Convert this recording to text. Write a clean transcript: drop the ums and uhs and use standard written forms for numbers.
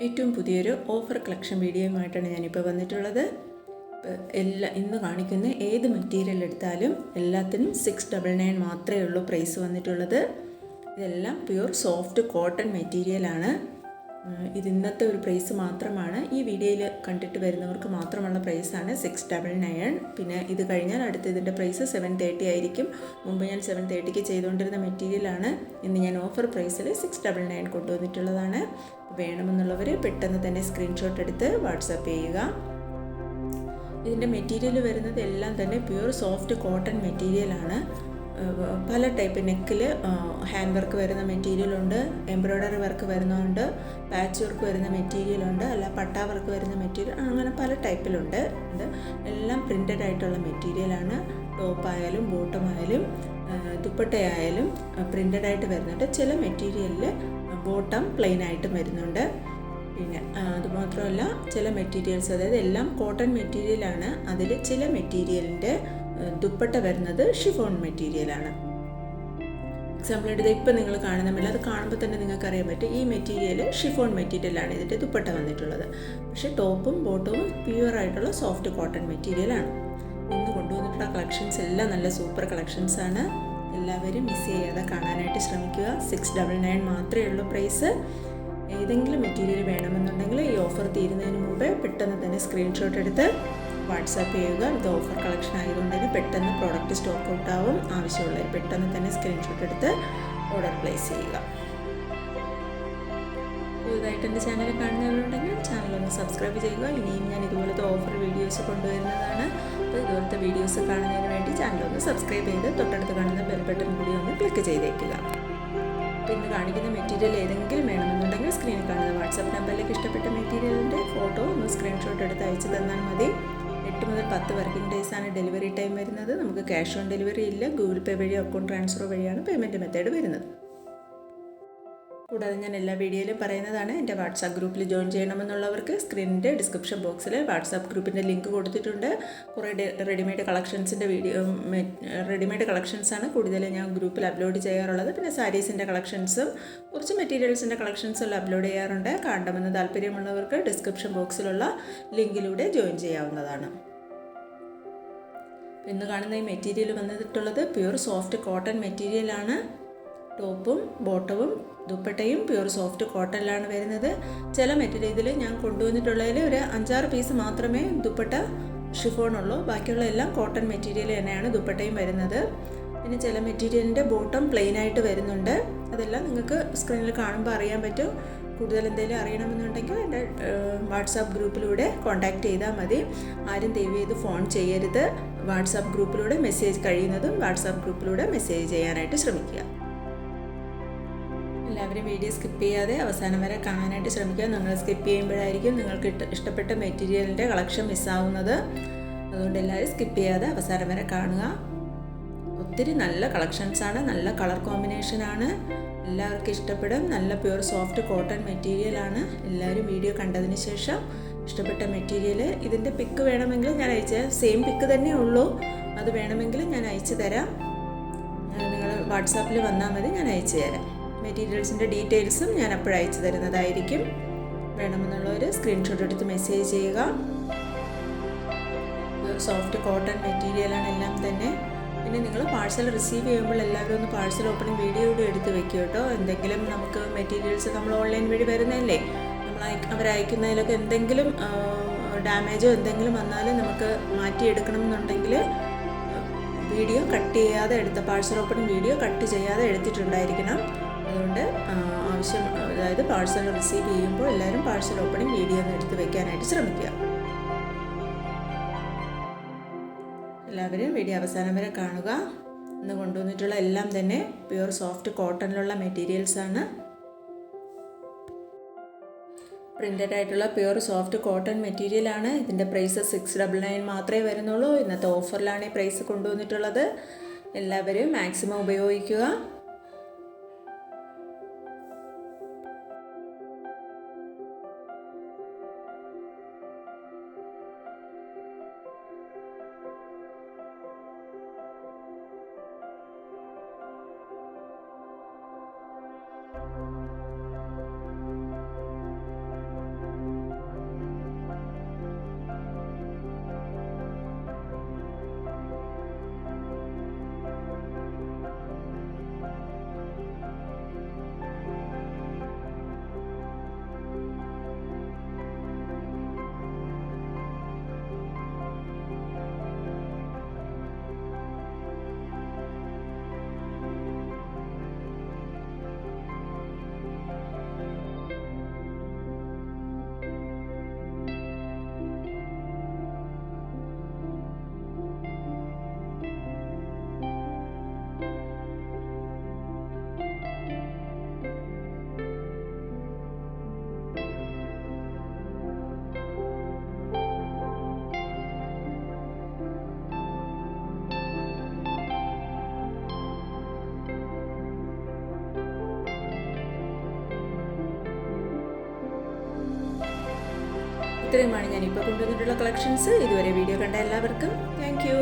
ഏറ്റവും പുതിയൊരു offer collection വീഡിയോയുമായിട്ടാണ് ഞാനിപ്പോൾ വന്നിട്ടുള്ളത്. ഇന്ന് കാണിക്കുന്ന ഏത് മെറ്റീരിയൽ എടുത്താലും എല്ലാത്തിനും 699 മാത്രമേ ഉള്ളൂ പ്രൈസ് വന്നിട്ടുള്ളത്. ഇതെല്ലാം പ്യുവർ സോഫ്റ്റ് കോട്ടൺ മെറ്റീരിയലാണ്. ഇത് ഇന്നത്തെ ഒരു പ്രൈസ് മാത്രമാണ്. ഈ വീഡിയോയിൽ കണ്ടിട്ട് വരുന്നവർക്ക് മാത്രമുള്ള പ്രൈസാണ് 699. പിന്നെ ഇത് കഴിഞ്ഞാൽ അടുത്ത ഇതിൻ്റെ പ്രൈസ് 730 ആയിരിക്കും. മുമ്പ് ഞാൻ 730ക്ക് ചെയ്തുകൊണ്ടിരുന്ന മെറ്റീരിയലാണ്. ഇന്ന് ഞാൻ ഓഫർ പ്രൈസിൽ 699 കൊണ്ടുവന്നിട്ടുള്ളതാണ്. വേണമെന്നുള്ളവർ പെട്ടെന്ന് തന്നെ സ്ക്രീൻഷോട്ട് എടുത്ത് വാട്സാപ്പ് ചെയ്യുക. ഇതിൻ്റെ മെറ്റീരിയൽ വരുന്നത് എല്ലാം തന്നെ പ്യുവർ സോഫ്റ്റ് കോട്ടൺ മെറ്റീരിയലാണ്. പല ടൈപ്പ് നെക്കിൽ ഹാൻഡ് വർക്ക് വരുന്ന മെറ്റീരിയലുണ്ട്, എംബ്രോയ്ഡറി വർക്ക് വരുന്നുണ്ട്, പാച്ച് വർക്ക് വരുന്ന മെറ്റീരിയലുണ്ട്, അല്ല പട്ട വർക്ക് വരുന്ന മെറ്റീരിയൽ, അങ്ങനെ പല ടൈപ്പിലുണ്ട്. എല്ലാം പ്രിൻ്റഡ് ആയിട്ടുള്ള മെറ്റീരിയലാണ്. ടോപ്പായാലും ബോട്ടമായാലും ദുപ്പട്ടയായാലും പ്രിൻ്റഡ് ആയിട്ട് വരുന്നുണ്ട്. ചില മെറ്റീരിയലിൽ ബോട്ടം പ്ലെയിൻ ആയിട്ടും വരുന്നുണ്ട്. പിന്നെ അതുമാത്രമല്ല ചില മെറ്റീരിയൽസ്, അതായത് എല്ലാം കോട്ടൺ മെറ്റീരിയലാണ്. അതിൽ ചില മെറ്റീരിയലിൻ്റെ ദുപ്പട്ട വരുന്നത് ഷിഫോൺ മെറ്റീരിയലാണ്. എക്സാമ്പിൾ എടുത്ത് ഇപ്പം നിങ്ങൾ കാണുന്നില്ല, അത് കാണുമ്പോൾ തന്നെ നിങ്ങൾക്ക് അറിയാൻ പറ്റും ഈ മെറ്റീരിയൽ ഷിഫോൺ മെറ്റീരിയലാണ് ഇതിൻ്റെ ദുപ്പട്ട വന്നിട്ടുള്ളത്. പക്ഷേ ടോപ്പും ബോട്ടവും പ്യുവർ ആയിട്ടുള്ള സോഫ്റ്റ് കോട്ടൺ മെറ്റീരിയലാണ്. ഇന്ന് കൊണ്ടുവന്നിട്ടുള്ള കളക്ഷൻസ് എല്ലാം നല്ല സൂപ്പർ കളക്ഷൻസാണ്. എല്ലാവരും മിസ് ചെയ്യാതെ കാണാനായിട്ട് ശ്രമിക്കുക. 699 മാത്രമേ ഉള്ളൂ പ്രൈസ്. ഏതെങ്കിലും മെറ്റീരിയൽ വേണമെന്നുണ്ടെങ്കിൽ ഈ ഓഫർ തീരുന്നതിന് മുമ്പേ പെട്ടെന്ന് തന്നെ സ്ക്രീൻഷോട്ട് എടുത്ത് വാട്സാപ്പ് ചെയ്യുക. ഇത് ഓഫർ കളക്ഷൻ ആയതുകൊണ്ട് തന്നെ പെട്ടെന്ന് പ്രോഡക്റ്റ് സ്റ്റോക്ക് ഔട്ട് ആവും. ആവശ്യമുള്ളവർ പെട്ടെന്ന് തന്നെ സ്ക്രീൻഷോട്ട് എടുത്ത് ഓർഡർ പ്ലേസ് ചെയ്യുക. പുതുതായിട്ട് എൻ്റെ ചാനൽ കാണുന്നവരുണ്ടെങ്കിൽ ചാനലൊന്ന് സബ്സ്ക്രൈബ് ചെയ്യുക. ഇനിയും ഞാൻ ഇതുപോലത്തെ ഓഫർ വീഡിയോസ് കൊണ്ടുവരുന്നതാണ്. അപ്പോൾ ഇതുപോലത്തെ വീഡിയോസ് കാണുന്നതിന് വേണ്ടി ചാനലൊന്ന് സബ്സ്ക്രൈബ് ചെയ്ത് തൊട്ടടുത്ത് കാണുന്ന ബെൽ ബട്ടൺ കൂടി ഒന്ന് ക്ലിക്ക് ചെയ്തേക്കുക. അപ്പോൾ ഇന്ന് കാണിക്കുന്ന മെറ്റീരിയൽ ഏതെങ്കിലും വേണമെന്നുണ്ടെങ്കിൽ സ്ക്രീനിൽ കാണുന്ന വാട്സാപ്പ് നമ്പറിലേക്ക് ഇഷ്ടപ്പെട്ട മെറ്റീരിയലിൻ്റെ ഫോട്ടോ ഒന്ന് സ്ക്രീൻഷോട്ട് എടുത്ത് അയച്ചു തന്നാൽ മതി. 8 മുതൽ 10 വർക്കിംഗ് ഡേയ്സാണ് ഡെലിവറി ടൈം വരുന്നത്. നമുക്ക് ക്യാഷ് ഓൺ ഡെലിവറി ഇല്ല. ഗൂഗിൾ പേ വഴിയോ അക്കൗണ്ട് ട്രാൻസ്ഫർ വഴിയാണ് പേയ്മെൻറ്റ് മെത്തേഡ് വരുന്നത്. കൂടാതെ ഞാൻ എല്ലാ വീഡിയോയിലും പറയുന്നതാണ്, എൻ്റെ വാട്സാപ്പ് ഗ്രൂപ്പിൽ ജോയിൻ ചെയ്യണമെന്നുള്ളവർക്ക് സ്ക്രീനിൻ്റെ ഡിസ്ക്രിപ്ഷൻ ബോക്സിൽ വാട്സാപ്പ് ഗ്രൂപ്പിൻ്റെ ലിങ്ക് കൊടുത്തിട്ടുണ്ട്. കുറേ റെഡിമെയ്ഡ് കളക്ഷൻസാണ് കൂടുതൽ ഞാൻ ഗ്രൂപ്പിൽ അപ്ലോഡ് ചെയ്യാറുള്ളത്. പിന്നെ സാരീസിൻ്റെ കളക്ഷൻസും കുറച്ച് മെറ്റീരിയൽസിൻ്റെ കളക്ഷൻസും അപ്ലോഡ് ചെയ്യാറുണ്ട്. കാണണമെന്ന് താല്പര്യമുള്ളവർക്ക് ഡിസ്ക്രിപ്ഷൻ ബോക്സിലുള്ള ലിങ്കിലൂടെ ജോയിൻ ചെയ്യാവുന്നതാണ്. ഇന്ന് കാണുന്ന ഈ മെറ്റീരിയൽ വന്നിട്ടുള്ളത് പ്യുവർ സോഫ്റ്റ് കോട്ടൺ മെറ്റീരിയലാണ്. ടോപ്പും ബോട്ടവും ദുപ്പട്ടയും പ്യുവർ സോഫ്റ്റ് കോട്ടണിലാണ് വരുന്നത്. ചില മെറ്റീരിയൽ ഇതിൽ ഞാൻ കൊണ്ടുവന്നിട്ടുള്ളതിൽ ഒരു 5-6 പീസ് മാത്രമേ ദുപ്പട്ട ഷിഫോണുള്ളൂ. ബാക്കിയുള്ള എല്ലാം കോട്ടൺ മെറ്റീരിയൽ തന്നെയാണ് ദുപ്പട്ടയും വരുന്നത്. പിന്നെ ചില മെറ്റീരിയലിൻ്റെ ബോട്ടം പ്ലെയിൻ ആയിട്ട് വരുന്നുണ്ട്. അതെല്ലാം നിങ്ങൾക്ക് സ്ക്രീനിൽ കാണുമ്പോൾ അറിയാൻ പറ്റും. കൂടുതൽ എന്തെങ്കിലും അറിയണമെന്നുണ്ടെങ്കിൽ എൻ്റെ വാട്സാപ്പ് ഗ്രൂപ്പിലൂടെ കോൺടാക്റ്റ് ചെയ്താൽ മതി. ആരും ദയവ് ചെയ്ത് ഫോൺ ചെയ്യരുത്. വാട്സാപ്പ് ഗ്രൂപ്പിലൂടെ മെസ്സേജ് കഴിയുന്നതും വാട്സാപ്പ് ഗ്രൂപ്പിലൂടെ മെസ്സേജ് ചെയ്യാനായിട്ട് ശ്രമിക്കുക. എല്ലാവരും വീഡിയോ സ്കിപ്പ് ചെയ്യാതെ അവസാനം വരെ കാണാനായിട്ട് ശ്രമിക്കുക. നിങ്ങൾ സ്കിപ്പ് ചെയ്യുമ്പോഴായിരിക്കും നിങ്ങൾക്ക് ഇഷ്ടപ്പെട്ട മെറ്റീരിയലിൻ്റെ കളക്ഷൻ മിസ്സാവുന്നത്. അതുകൊണ്ട് എല്ലാവരും സ്കിപ്പ് ചെയ്യാതെ അവസാനം വരെ കാണുക. ഒത്തിരി നല്ല കളക്ഷൻസാണ്, നല്ല കളർ കോമ്പിനേഷനാണ്, എല്ലാവർക്കും ഇഷ്ടപ്പെടും. നല്ല പ്യുവർ സോഫ്റ്റ് കോട്ടൺ മെറ്റീരിയലാണ്. എല്ലാവരും വീഡിയോ കണ്ടതിന് ശേഷം ഇഷ്ടപ്പെട്ട മെറ്റീരിയൽ ഇതിൻ്റെ പിക്ക് വേണമെങ്കിൽ ഞാൻ സെയിം പിക്ക് തന്നെ ഉള്ളൂ. അത് വേണമെങ്കിൽ ഞാൻ അയച്ചു തരാം. നിങ്ങൾ വാട്സാപ്പിൽ വന്നാൽ മതി, ഞാൻ അയച്ചു തരാം. മെറ്റീരിയൽസിൻ്റെ ഡീറ്റെയിൽസും ഞാൻ അപ്പോഴും അയച്ചു തരുന്നതായിരിക്കും. വേണമെന്നുള്ളവർ സ്ക്രീൻഷോട്ട് എടുത്ത് മെസ്സേജ് ചെയ്യുക. സോഫ്റ്റ് കോട്ടൺ മെറ്റീരിയലാണ് എല്ലാം തന്നെ. പിന്നെ നിങ്ങൾ പാഴ്സൽ റിസീവ് ചെയ്യുമ്പോൾ എല്ലാവരും ഒന്ന് പാഴ്സൽ ഓപ്പണിംഗ് വീഡിയോ കൂടി എടുത്ത് വെക്കുക കേട്ടോ. എന്തെങ്കിലും നമുക്ക് മെറ്റീരിയൽസ് നമ്മൾ ഓൺലൈൻ വഴി വരുന്നതല്ലേ, അവരയക്കുന്നതിലൊക്കെ എന്തെങ്കിലും ഡാമേജോ എന്തെങ്കിലും വന്നാൽ നമുക്ക് മാറ്റിയെടുക്കണം എന്നുണ്ടെങ്കിൽ വീഡിയോ കട്ട് ചെയ്യാതെ പാഴ്സൽ ഓപ്പണിംഗ് വീഡിയോ കട്ട് ചെയ്യാതെ എടുത്തിട്ടുണ്ടായിരിക്കണം. അതുകൊണ്ട് അതായത് പാഴ്സൽ റിസീവ് ചെയ്യുമ്പോൾ എല്ലാവരും പാഴ്സൽ ഓപ്പണിംഗ് വീഡിയോ ഒന്ന് എടുത്ത് വെക്കാനായിട്ട് ശ്രമിക്കുക. എല്ലാവരും വീഡിയോ അവസാനം വരെ കാണുക. ഇന്ന് കൊണ്ടുവന്നിട്ടുള്ള എല്ലാം തന്നെ പ്യുവർ സോഫ്റ്റ് കോട്ടണിലുള്ള മെറ്റീരിയൽസാണ്. പ്രിൻ്റഡ് ആയിട്ടുള്ള പ്യുവർ സോഫ്റ്റ് കോട്ടൺ മെറ്റീരിയലാണ്. ഇതിൻ്റെ പ്രൈസ് 699 മാത്രമേ വരുന്നുള്ളൂ. ഇന്നത്തെ ഓഫറിലാണ് ഈ പ്രൈസ് കൊണ്ടുവന്നിട്ടുള്ളത്. എല്ലാവരും മാക്സിമം ഉപയോഗിക്കുക. ഇത്രയുമാണ് ഞാനിപ്പോൾ കൊണ്ടുവന്നിട്ടുള്ള കളക്ഷൻസ്. ഇതുവരെ വീഡിയോ കണ്ട എല്ലാവർക്കും താങ്ക് യു.